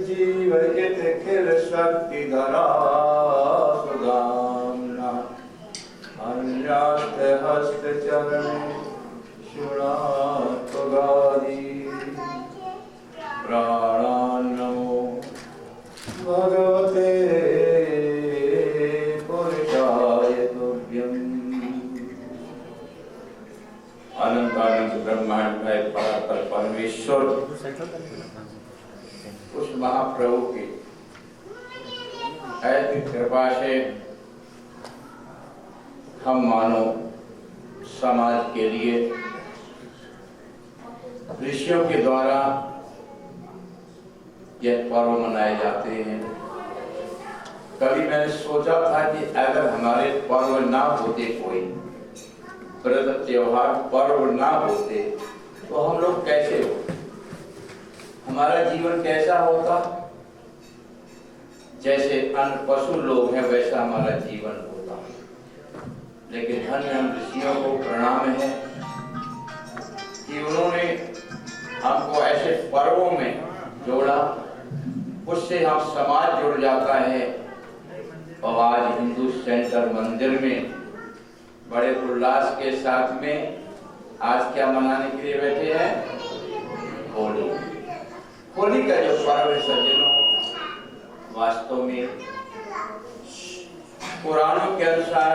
जीवयित खिल शक्ति धरा सुदाम्ना अन्यास्त हस्त चरण शुणात्वगादी प्राणान्नमो भगवते पुरुषाय तुभ्यम्। अनंतानंद ब्रह्मांड में परापर परमेश्वर उस महाप्रभु की ऐसी कृपा से हम मानव समाज के लिए ऋषियों के द्वारा यह पर्व मनाए जाते हैं। कभी मैंने सोचा था कि अगर हमारे पर्व ना होते, कोई व्रत त्योहार पर्व ना होते तो हम लोग कैसे होते, हमारा जीवन कैसा होता। जैसे अन्य पशु लोग हैं वैसा हमारा जीवन होता। लेकिन धन्य हम ऋषियों को प्रणाम है कि उन्होंने हमको ऐसे पर्वों में जोड़ा, उससे हम समाज जुड़ जाता है। और आज हिंदू सेंटर मंदिर में बड़े उल्लास के साथ में आज क्या मनाने के लिए बैठे हैं? होली। होली का जो पर्व है सज्जनों, वास्तव में पुराणों के अनुसार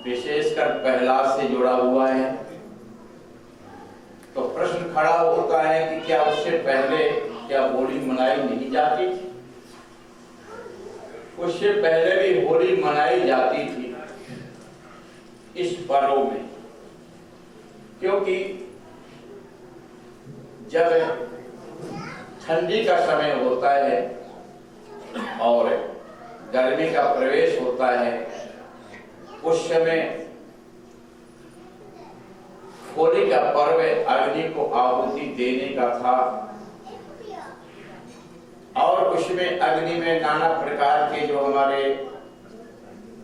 विशेषकर प्रहलाद से जुड़ा हुआ है। तो प्रश्न खड़ा होता है कि क्या उससे पहले क्या होली मनाई नहीं जाती थी? उससे पहले भी होली मनाई जाती थी इस पर्व में, क्योंकि जब ठंडी का समय होता है और गर्मी का प्रवेश होता है, उस समय होली का पर्व अग्नि को आहुति देने का था। और उसमें अग्नि में नाना प्रकार के जो हमारे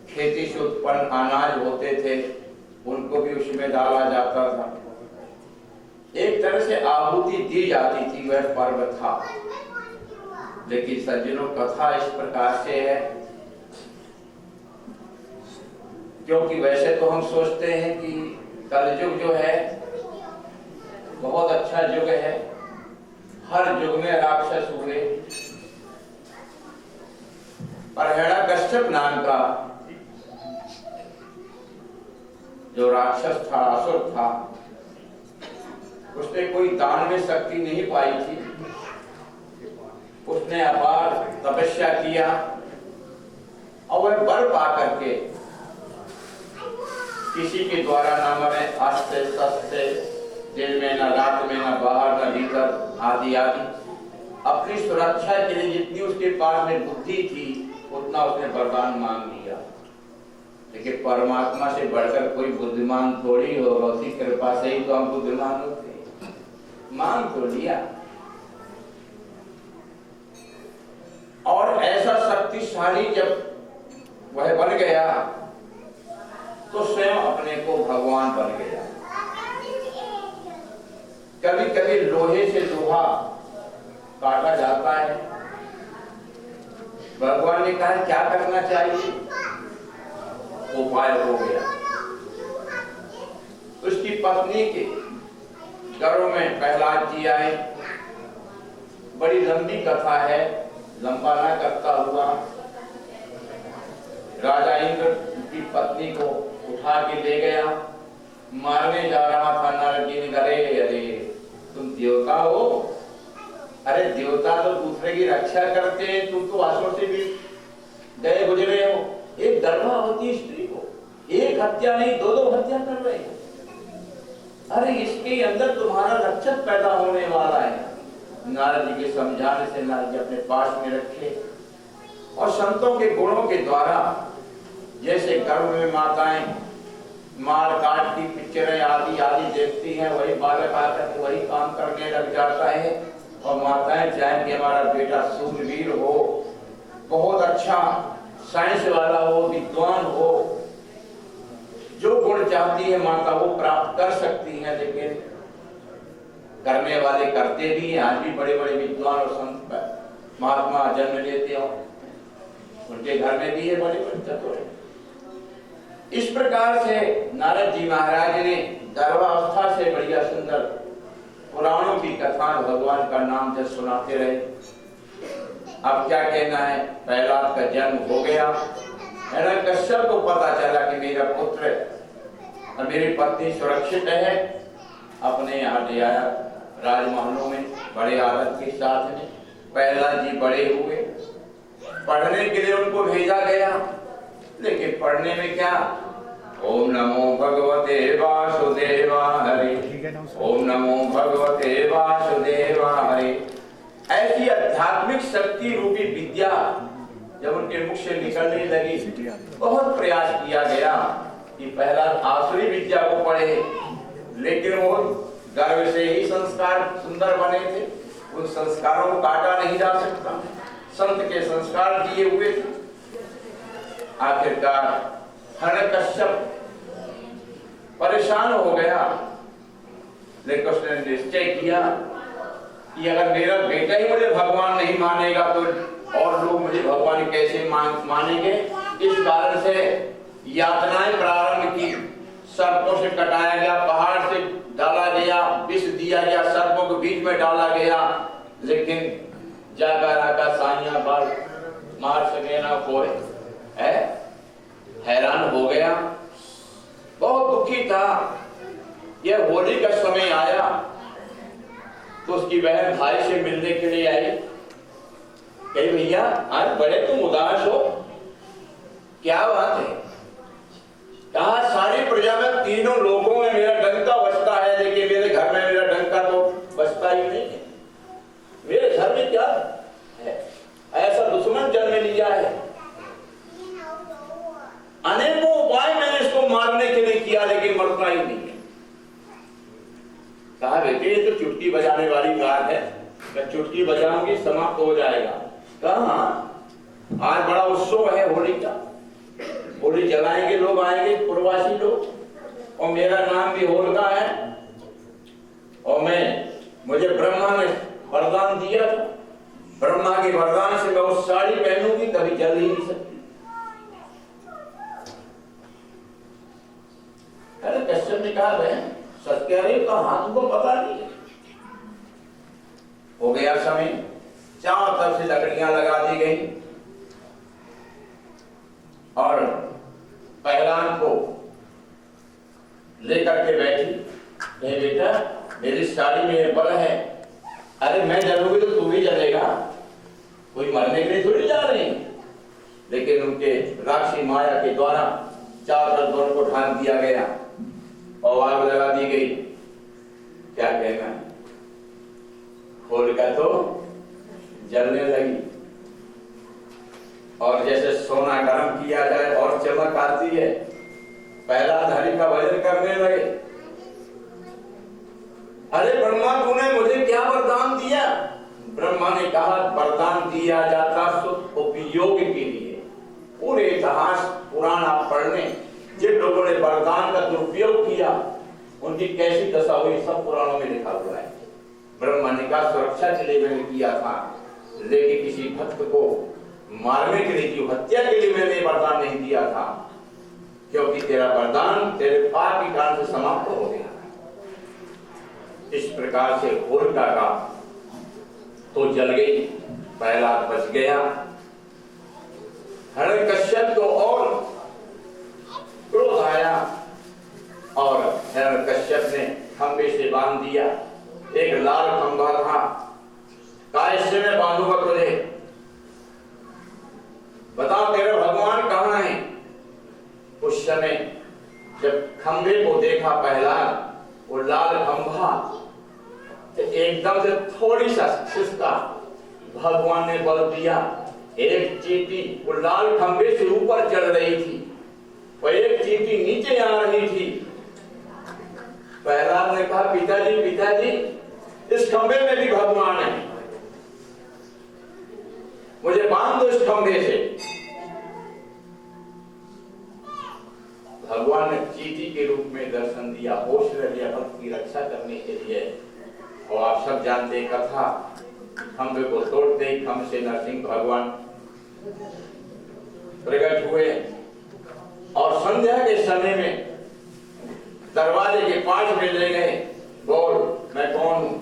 खेती से उत्पन्न अनाज होते थे उनको भी उसमें डाला जाता था। एक तरह से आहुति दी जाती थी, वह पर्व था। लेकिन सज्जनों कथा इस प्रकार से है, क्योंकि वैसे तो हम सोचते हैं कि कलयुग जो है बहुत अच्छा युग है, हर युग में राक्षस हुए। पर हिरण्यकश्यप नाम का जो राक्षस था, असुर था, उसने कोई दान में शक्ति नहीं पाई थी। उसने अपार तपस्या किया और वह वर पा करके किसी के द्वारा न मरे, आस्ते सस्ते, दिन में न रात में न बाहर न भीतर आदि आदि, अपनी सुरक्षा के लिए जितनी उसके पास में बुद्धि थी उतना उसने वरदान मांग लिया। लेकिन परमात्मा से बढ़कर कोई बुद्धिमान थोड़ी हो, उसकी कृपा से ही तो हम बुद्धिमान होते। मांग तो लिया और ऐसा शक्तिशाली जब वह बन गया तो स्वयं अपने को भगवान बन गया। कभी कभी लोहे से लोहा काटा जाता है। भगवान ने कहा क्या करना चाहिए, उपाय हो गया। उसकी पत्नी के घरों में प्रहलाद जी आए। बड़ी लंबी कथा है, लंबा ना करता हुआ राजा इंद्र की पत्नी को उठा के ले गया, मारने जा रहा था। नारद जी ने कहा अरे तुम देवता हो? अरे देवता तो दूसरे की रक्षा करते हैं, तुम तो असुर से भी गए गुजरे हो। एक गर्भवती स्त्री को एक हत्या नहीं दो हत्या कर रहे हो। अरे इसके अंदर तुम्हारा रक्षक पैदा होने वाला है। नारद जी के समझाने से नारद जी अपने पास में रखे और संतों के गुणों के द्वारा, जैसे गर्भ में माताएं मार काट की पिक्चरें आदि आदि देखती हैं, वही बालक आकर वही काम करने लग जाता है। और माताएं चाहें कि हमारा बेटा सूरवीर हो, बहुत अच्छा साइंस वाला हो, विद्वान हो, जो गुण चाहती है माता वो प्राप्त कर सकती है। लेकिन करने वाले करते भी हैं। आज भी बड़े बड़े विद्वान और संत महात्मा जन्म लेते हो, उनके घर में भी ये बड़े चतुर। इस प्रकार से नारद जी महाराज ने गर्भावस्था से बढ़िया सुंदर पुराणों की कथा, भगवान का नाम जब सुनाते रहे। अब क्या कहना है, प्रहलाद का जन्म हो गया। हिरण्यकश्यप को पता चला कि मेरा पुत्र और मेरी पत्नी सुरक्षित है, अपने यहाँ ले आया राजमहलों में बड़े आदर के साथ में। प्रहलाद जी बड़े हुए, पढ़ने के लिए उनको भेजा गया, लेकिन पढ़ने में क्या, ओम नमो भगवते वासुदेवाय, ओम नमो भगवते वासुदेवाय, ऐसी आध्यात्मिक शक्ति रूपी विद्या जब उनके मुख से निकलने लगी, बहुत प्रयास किया गया कि पहला आसुरी विद्या को पढ़े, लेकिन वो गर्भ से ही संस्कार सुंदर बने थे, उन संस्कारों को काटा नहीं जा सकता, संत के संस्कार दिए हुए थे। आखिरकार हिरण्यकश्यप परेशान हो गया, लेकिन उसने निश्चय किया कि अगर मेरा बेटा ही मुझे भगवान नहीं मानेगा तो और लोग मुझे भगवान कैसे मानेंगे। इस कारण से यातनाएं प्रारंभ की, सर्पों से कटाया गया, पहाड़ से डाला गया, विष दिया गया, सर्पों के बीच में डाला गया, लेकिन जाकर आका साइया बाल मार सके ना कोई, हैरान हो गया, बहुत दुखी था। यह होली का समय आया तो उसकी बहन भाई से मिलने के लिए आई। कही भैया आज बड़े तुम उदास हो, क्या बात है? कहा सारी प्रजा में तीनों लोगों में मेरा डंका बजता है, लेकिन मेरे घर में मेरा डंका तो बजता ही नहीं है। मेरे घर में क्या है, ऐसा दुश्मन जन्म लिया है। अनेकों उपाय मैंने इसको मारने के लिए किया, लेकिन मरता ही नहीं है। कहा बेटे ये तो चुटकी बजाने वाली बात है, मैं चुटकी बजाऊंगी समाप्त हो जाएगा। कहा आज बड़ा उत्सव है होली का, होली जलाएंगे, लोग आएंगे, पूर्वासी लोग, और मेरा नाम भी होलिका है, और मुझे ब्रह्मा ने वरदान दिया था, ब्रह्मा के वरदान से मैं उस साड़ी पहनूंगी, कभी जल ही नहीं सकती। अरे कश्यप ने कहा बहन सत्य रे का हाथ तुमको पता नहीं है। हो गया समय, चारों तरफ से लकड़ियां लगा दी गई और प्रहलाद को लेकर के बैठी। नहीं बेटा मेरी साड़ी में बल है, अरे मैं जलूंगी तो तू भी जलेगा, कोई मरने के लिए थोड़ी जा रही। लेकिन उनके राक्षसी माया के द्वारा चारों तरफ दोनों को ढांक दिया गया और आग लगा दी गई। क्या कहना, होलिका तो जलने लगी और जैसे सोना गर्म किया जाए और चमक आती है, प्रहलाद हरि का भजन करने लगे। अरे ब्रह्मा तूने मुझे क्या वरदान दिया? ब्रह्मा ने कहा वरदान दिया जाता शुद्ध उपयोग के लिए। पूरे इतिहास पुराण आप पढ़ने, जिन लोगों ने वरदान का दुरुपयोग किया उनकी कैसी दशा हुई सब पुराणों में लिखा हुआ है। ब्रह्मा ने कहा सुरक्षा के लिए मैंने किया था, लेकिन किसी भक्त को मारने के लिए, की हत्या के लिए मैंने वरदान नहीं दिया था, क्योंकि तेरा वरदान तेरे पाप के कारण से समाप्त हो गया। इस प्रकार से होलिका का तो जल गई, प्रहलाद बच गया। हिरण्यकश्यप को और क्रोध आया और हिरण्यकश्यप ने खंभे से बांध दिया। एक लाल खंभा था, कैसे मैं बांधूंगा तुझे, बताओ तेरे भगवान कहाँ हैं? उस समय जब खंभे को देखा प्रहलाद, वो लाल खंभा तो एकदम से थोड़ी सा सिसका, भगवान ने बल दिया, एक चींटी वो लाल खंभे से ऊपर चढ़ रही थी और एक चींटी नीचे आ रही थी। प्रहलाद ने कहा पिताजी पिताजी इस खंभे में भी भगवान है, मुझे बांध दो इस खंभे से। भगवान ने चींटी के रूप में दर्शन दिया, होश रह लिया भक्त की रक्षा करने के लिए। और आप सब जानते कथा, खंभे को तोड़ते ही खंभ से नरसिंह भगवान प्रकट हुए और संध्या के समय में दरवाजे के पास में ले गए। बोल, मैं कौन हूं?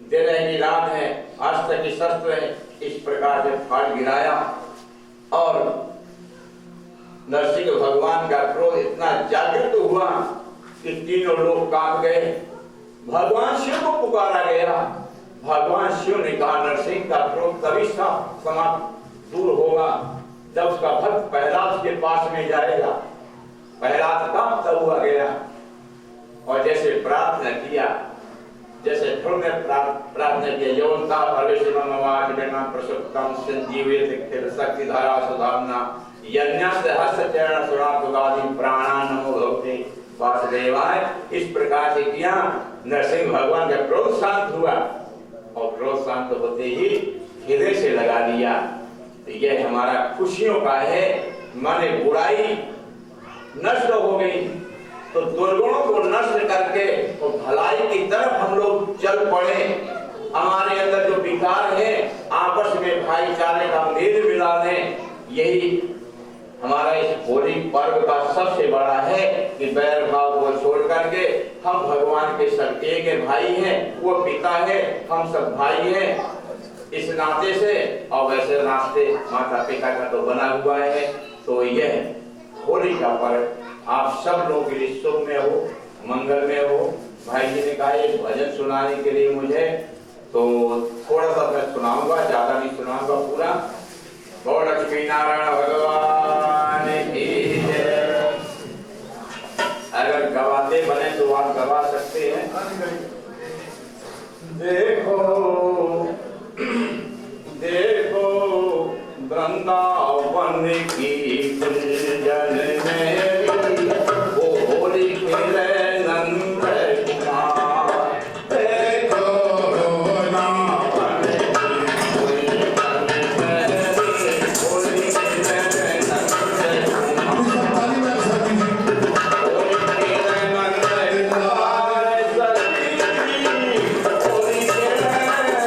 दिन की रात है, आज तक की शस्त्र है, इस प्रकार से फाड़ गिराया और नरसिंह भगवान का क्रोध इतना जागृत हुआ कि तीनों लोग कांप गए। भगवान शिव को पुकारा गया। भगवान शिव ने कहा, नरसिंह का क्रोध तभी समाप्त दूर होगा जब उसका भक्त प्रहलाद के पास में जाएगा। प्रहलाद कांपता हुआ गया और जैसे प्रार्थना किया, जैसे ध्रुव ने प्रार्थना किया, यौनता भविष्यमवाच बिना प्रसुप्तम संजीवित खिल शक्ति धारा सुधामना यज्ञस्य हस्त चरण सुरातुगादि प्राणा नमो भगवते वासुदेवाय। इस प्रकार से किया, नरसिंह भगवान का क्रोध शांत हुआ और क्रोध शांत होते ही हृदय से लगा दिया। यह हमारा खुशियों का है। माने बुराई नष्ट हो गई तो दुर्गुणों को नष्ट करके तो भलाई की तरफ हम लोग चल पड़े। हमारे अंदर जो विकार है आपस में भाईचारे का मेल मिलाप है, यही हमारा इस होली पर्व का सबसे बड़ा है कि बैर भाव को छोड़ करके हम भगवान के सब एक भाई हैं, वो पिता है, हम सब भाई हैं इस नाते से। और वैसे नाते माता पिता का तो बना हुआ है। तो यह होली का पर्व आप सब लोगों के लिए शुभ में हो, मंगल में हो। भाई जी ने कहा एक भजन सुनाने के लिए मुझे, तो थोड़ा सा मैं सुनाऊंगा, ज्यादा नहीं सुनाऊंगा पूरा। गौर लक्ष्मी नारायण भगवान की जय। अगर गवाते बने तो आप गवा सकते हैं। देखो देखो वृंदावन की कुंजन में वो होली खेले नंद कुमार। देखो वृंदावन की कुंजन में होली खेले नंद कुमार। होली खेले नंद कुमार, होली खेले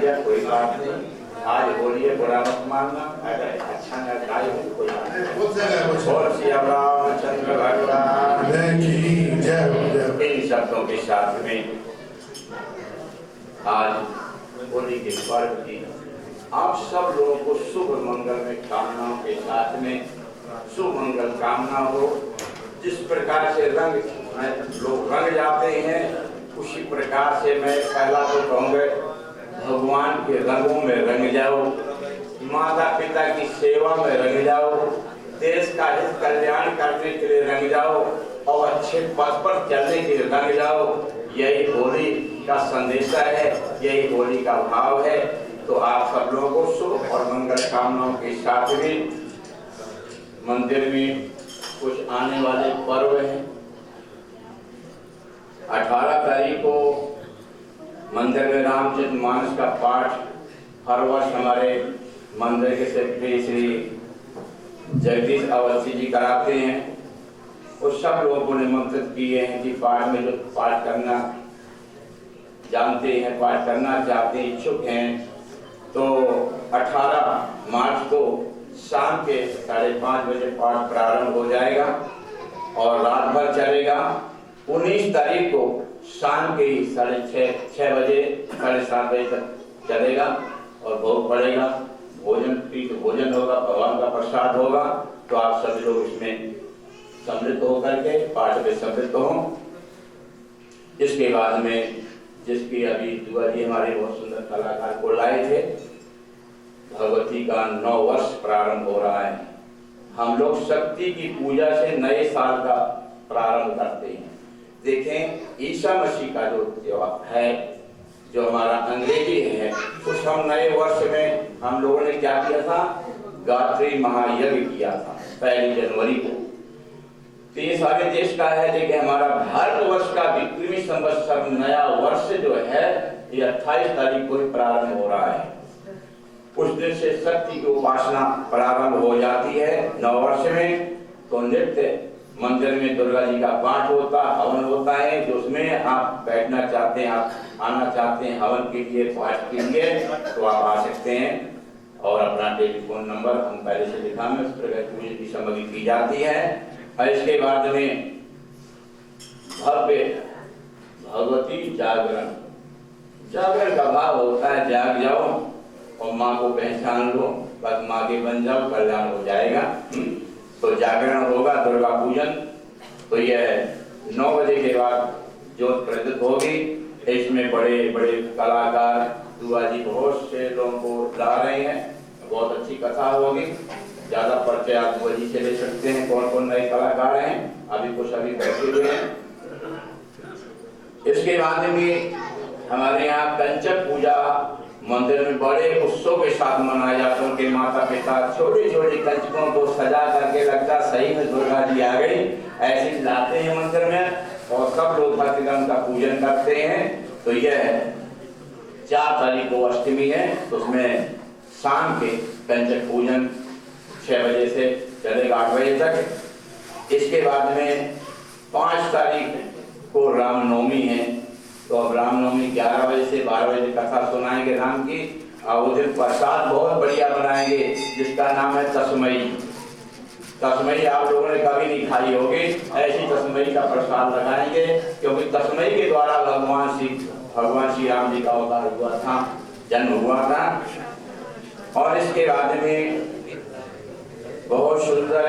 दिया, कोई बात नहीं। आज होली है, बुरा मत मानना, अगर अच्छा न गाय हो कोई बात नहीं। और श्री रामचंद्र भगवान की जय। इन शब्दों के साथ में आज होली के पर्व की आप सब लोगों को शुभ मंगल में कामनाओं के साथ में शुभ मंगल कामना हो। जिस प्रकार से रंग लोग रंग जाते हैं, उसी प्रकार से मैं पहला तो कहूँगा भगवान के रंगों में रंग जाओ, माता पिता की सेवा में रंग जाओ, देश का हित कल्याण करने के लिए रंग जाओ और अच्छे पथ पर चलने के लिए रंग जाओ। यही होली का संदेश है, यही होली का भाव है। तो आप सब लोगों को शुभ और मंगल कामनाओं के साथ में मंदिर में कुछ आने वाले पर्व हैं। 18 तारीख को मंदिर में रामचरितमानस का पाठ हर वर्ष हमारे मंदिर के सेक्रेटरी श्री जगदीश अवस्थी जी कराते हैं। और सब लोगों को निमंत्रित किए हैं कि पाठ में जो पाठ करना जानते हैं, पाठ करना चाहते हैं, इच्छुक हैं, तो 18 मार्च को शाम के 5:30 बजे पाठ प्रारंभ हो जाएगा और रात भर चलेगा। 19 तारीख को शाम के 6:30 बजे 7:30 बजे तक चलेगा और भोग पड़ेगा। भोजन भोजन होगा, भगवान का प्रसाद होगा। तो आप सभी लोग इसमें सम्मिलित होकर के पाठ में सम्मिलित हो। इसके बाद में जिसकी अभी दुआ जी हमारे बहुत सुंदर कलाकार को लाए थे, भगवती का 9 वर्ष प्रारंभ हो रहा है। हम लोग शक्ति की पूजा से नए साल का प्रारंभ करते हैं। देखें ईसा मसीह का जो त्योहार है, जो हमारा अंग्रेजी है, उस हम नए वर्ष में हम लोगों ने क्या किया था, गायत्री महायज्ञ किया था 1 जनवरी को। तो ये सारे देश का है, लेकिन हमारा भारतवर्ष का विक्रमी संवत्सर नया वर्ष जो है ये 28 तारीख को ही प्रारंभ हो रहा है। उस दिन से शक्ति की उपासना प्रारंभ हो जाती है। नव वर्ष में तो नृत्य मंदिर में दुर्गा जी का पाठ होता, हवन होता है। जो उसमें आप बैठना चाहते हैं, आप आना चाहते हैं हवन के लिए, पाठ के लिए, तो आप आ सकते हैं। और अपना टेलीफोन नंबर हम पहले से लिखा में उस प्रकार की सामग्री की जाती है। और इसके बाद में भव्य भगवती जागरण का भाव होता है, जाग जाओ और माँ को पहचान लो, बस माँ के बन जाओ, कल्याण हो जाएगा। तो जागरण होगा, दुर्गा पूजन। तो यह 9 बजे के बाद ज्योत प्रज्वलित होगी। इसमें बड़े बड़े कलाकार दुआ जी बहुत से लोगों को ला रहे हैं, बहुत अच्छी कथा होगी। ज्यादा परिचय आप दुआ जी से ले सकते हैं, कौन कौन नए कलाकार हैं, अभी कुछ अभी बैठे हुए हैं। इसके बाद में हमारे यहाँ कंचक पूजा मंदिर में बड़े उत्सव के साथ मनाया जाता है। उनके माता पिता छोटी छोटी कंचकों को सजा करके लगता सही में दुर्गा जी आ गई, ऐसे लाते हैं मंदिर में और सब लोग भक्तिगण का पूजन करते हैं। तो यह 4 तारीख को अष्टमी है, तो उसमें शाम के कंचक पूजन 6 बजे से चलेगा 8 बजे तक। इसके बाद में 5 तारीख को रामनवमी है, तो अब रामनवमी 11 बजे से 12 बजे कथा सुनाएंगे राम की। और उस दिन प्रसाद बहुत बढ़िया बनाएंगे जिसका नाम है तस्मई। तस्मई आप लोगों ने कभी नहीं खाई होगी, ऐसी तस्मई का प्रसाद लगाएंगे, क्योंकि तस्मई के द्वारा भगवान श्री राम जी का अवतार हुआ था, जन्म हुआ था। और इसके बाद में बहुत सुंदर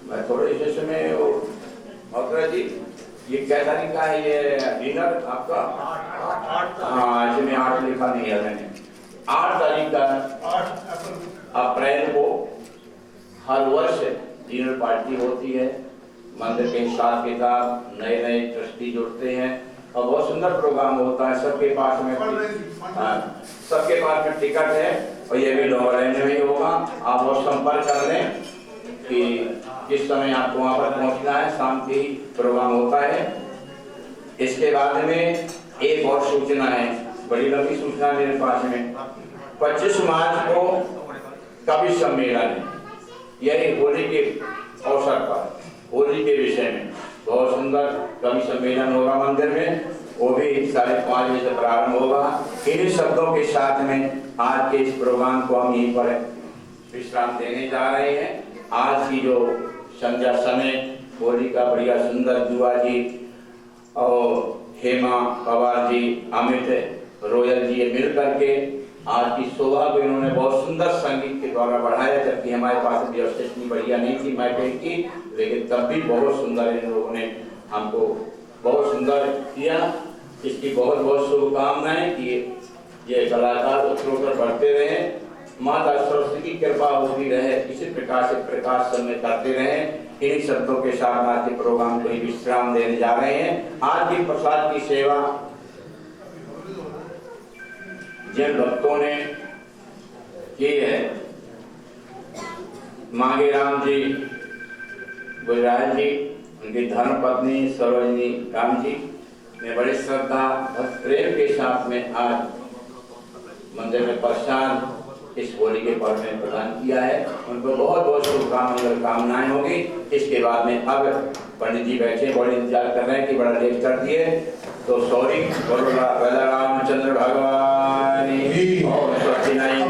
मैं थोड़े से समय मौका जी, ये क्या तारीख का है ये डिनर आपका? 8। हाँ, इसमें 8 लिखा नहीं है मैंने। 8 तारीख का 8 अप्रैल को हर वर्ष डिनर पार्टी होती है। मंदिर के हिसाब किताब नए नए ट्रस्टी जुड़ते हैं और बहुत सुंदर प्रोग्राम होता है। सबके पास में टिकट है और ये भी लोग में होगा। आप वो संपर्क कर लें कि किस समय आपको वहाँ पर पहुँचना है। शाम के ही प्रोग्राम होता है। इसके बाद में एक और सूचना है, बड़ी लंबी सूचना मेरे पास में। 25 मार्च को कवि सम्मेलन है, यही होली के अवसर पर, होली के विषय में बहुत सुंदर कवि सम्मेलन होगा मंदिर में, वो भी 5:30 बजे से प्रारंभ होगा। इन्हीं शब्दों के साथ में आज के इस प्रोग्राम को हम यहीं पर विश्राम देने जा रहे हैं। आज की जो संध्या समय होली का बढ़िया सुंदर जुआ जी और हेमा पवार जी, अमित रोयल जी मिल करके आज की शोभा को इन्होंने बहुत सुंदर संगीत के द्वारा बढ़ाया, जबकि हमारे पास व्यवस्था इतनी बढ़िया नहीं थी माइक की, लेकिन तब भी बहुत सुंदर इन लोगों ने हमको बहुत सुंदर किया। इसकी बहुत बहुत शुभकामनाएं कि ये कलाकार उत्तरोत्तर बढ़ते रहे, माता सरस्वती की कृपा होती रहे, इसी प्रकार से प्रकाश समय करते रहे। इन्हीं शब्दों के साथ आज के प्रोग्राम को विश्राम देने जा रहे हैं। आज की प्रसाद की सेवा जिन भक्तों ने की है, मांगे राम जी गुजराल जी, उनकी धर्म पत्नी सरोजनी राम जी ने बड़ी श्रद्धा भक्त प्रेम के साथ में आज मंदिर में प्रसाद इस होली के पर्व में प्रदान किया है। उनको बहुत बहुत शुभकामनाएं होगी। इसके बाद में अब पंडित जी बैठे बड़े इंतजार कर रहे हैं कि बड़ा लेट कर दिए, तो सॉरी। बोलो राजा रामचंद्र भगवान और सत्यनारायण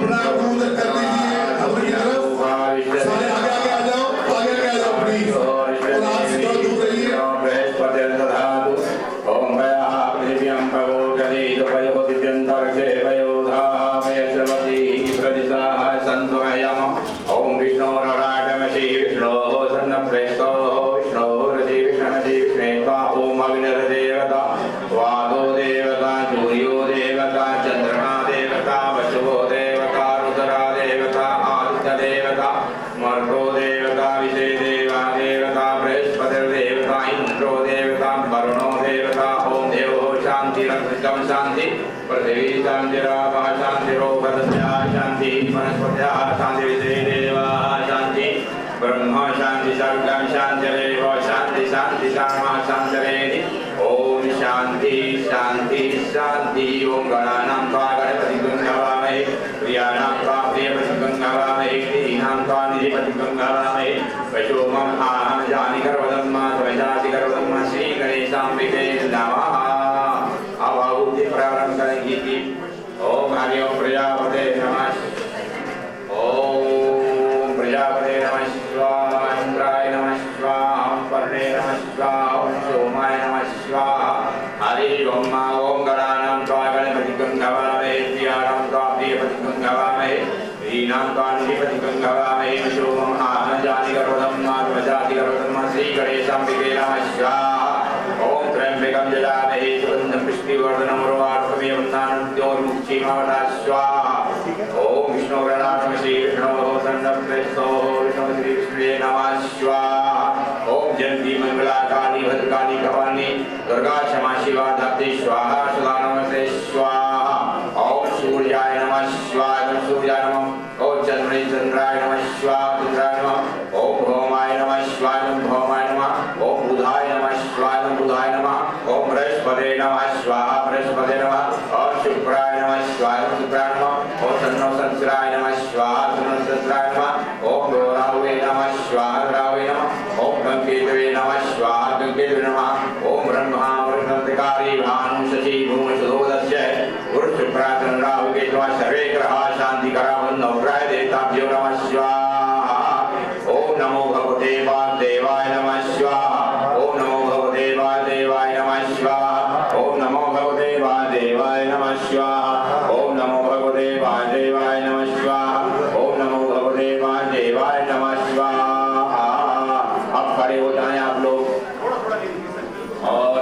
शांति पृथ्वी शांतिरापः शांतिरोपदस्या शांति वनस्पत्याः शांति विदेवा शांति ब्रह्म शांति सर्वं शांतिरेव शांति शांति शामा शांतिरेधि। ओम शांति शांति शांति। ओम गणानां त्वा गणपतिं हवामहे, प्रियाणां त्वा प्रियपतिं हवामहे, दीनां त्वा निधिपतिं हवामहे। वशोमं आहं जानि गर्वदम्मा त्वजाति गर्वदम्मा श्री गणेशाम्बिके नमः। प्रारंभ करेंगे कि ओम हरि ओम प्रजापते नमः, ओम प्रजापते नमः स्वाहा, इंद्राय नमः स्वाहा, पर्णे नमः स्वाहा, ओम सोमाय नमः स्वाहा। हरि ओम ओम गणानां त्वा गणपतिं हवामहे, प्रियाणां त्वा प्रियपतिं हवामहे, दीनां त्वा निधिपतिं हवामहे। सोमं आहं जानि गर्वदम्मा त्वजाति गर्वदम्मा श्री गणेशाम्बिके नमः स्वाहा। ओम त्र्यंबकं यजामहे सुगन्धं पुष्टिवर्धनम् उर्वारुकमिव मुक्तिमावता स्वाहा। ओम विष्णुगणाय श्री विष्णोः सन्नप्रेष्ठोः विष्णु श्री विष्णुवे नमः स्वाहा। ओम जयंती मंगला काली भद्रकाली कपालिनी दुर्गा क्षमा शिवा धात्री स्वाहा सुधा नमस्ते स्वाहा। ओम सूर्याय नमः स्वाहा, सूर्याय नमः। ओम चंद्राय चंद्राय नमः स्वाहा, चंद्राय नमः। ओम भौमाय नमः स्वाहा, भौमाय नमः। ओम बुधाय नमः स्वाहा, बुधाय नमः। ओम बृहस्पते नमः स्वाहा, बृहस्पते नमः। ओम शुक्राय नमः स्वाहा, शुक्राय नमः। ओम शन्नो संवत्सराय नमः स्वाहा, शन्नो संवत्सराय नमः। ओम राहुवे नमः स्वाहा, राहुवे नमः। ओम गंगेतवे नमः स्वाहा, गंगेतवे नमः। ओम ब्रह्मा ब्रह्मंतकारी भानु शशि भूमि सुदोदस्य गुरु शुक्रासन राहु केतु सर्वे ग्रहाः शांतिकरा नवग्रह देवताभ्यो नमः स्वाहा। ओम नमो भगवते वासुदेवाय नमः स्वाहा। ओम नमो भगवते वासुदेवाय नमः स्वाहा। ओम नमो भगवते वासुदेवाय नमः स्वाहा। ओम नमो भगवते वासुदेवाय नमः स्वाहा। ओम नमो भगवते वासुदेवाय नमः स्वाहा। अब खड़े हो जाएं आप लोग और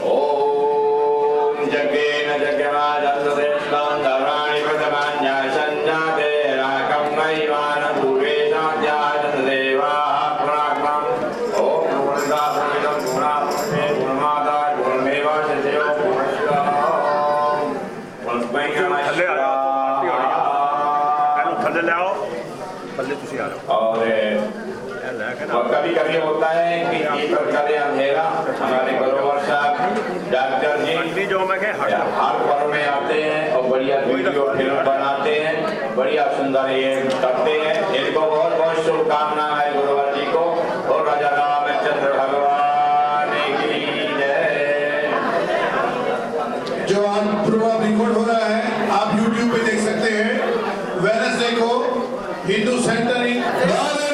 ओम जगेन जगमादन्दते स्कंदराणि प्रथमान्या संजाते राकं मैवान पूर्वे संजातन देवाः पुराणम्। ओम नमोन्दा प्रमितं पुराणे गुणमाता गुणमेव सजयो पुरस्कारम्। वंस्मै नमः थल्ले ले आओ, थल्ले तुसी आ जाओ। और कभी कभी होता है कि दीपक करे अंधेरा। हमारे बरोबर साहब डॉक्टर जी जो मैं हर पर्व में आते हैं और बढ़िया वीडियो फिल्म बनाते हैं, बढ़िया सुंदर ये करते हैं। इनको बहुत बहुत शुभकामना है गुरुवर जी को और राजा रामचंद्र भगवान नहीं